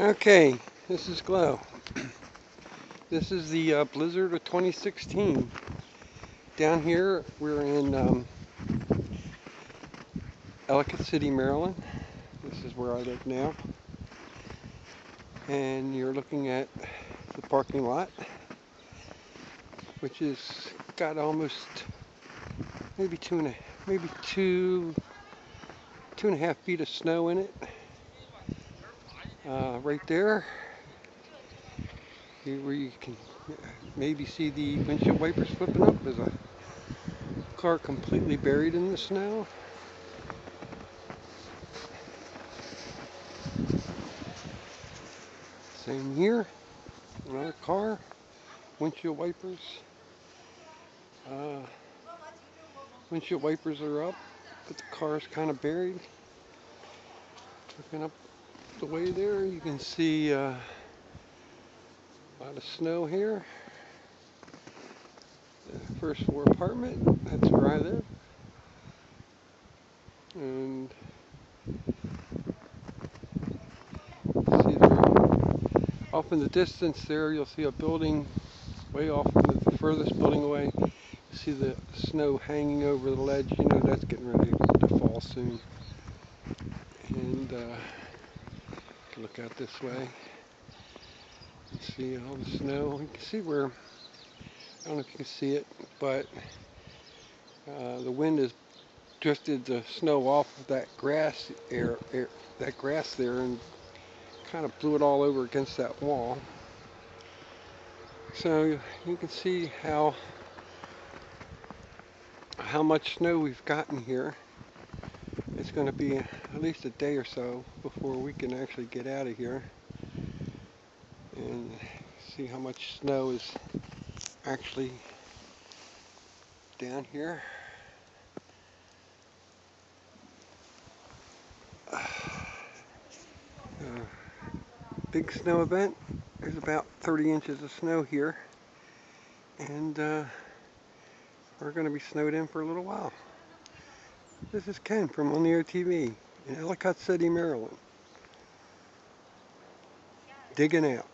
Okay, this is Glow. This is the blizzard of 2016. Down here, we're in Ellicott City, Maryland. This is where I live now. And you're looking at the parking lot, which has got almost maybe two and a half feet of snow in it. Right there, where you can maybe see the windshield wipers flipping up. There's a car completely buried in the snow. Same here, another car, windshield wipers. Windshield wipers are up, but the car is kind of buried. Looking up the way there, you can see a lot of snow here. The first floor apartment, that's where I live. And see there, off in the distance there, you'll see a building way off in the furthest building away. You see the snow hanging over the ledge. You know that's getting ready to fall soon. And look out this way. You see all the snow. You can see where, I don't know if you can see it, but the wind has drifted the snow off of that grass there and kind of blew it all over against that wall. So you can see how much snow we've gotten here. It's going to be at least a day or so before we can actually get out of here and see how much snow is actually down here. Big snow event. There's about 30 inches of snow here, and we're going to be snowed in for a little while. This is Ken from LiveVideo-tv in Ellicott City, Maryland. Digging out.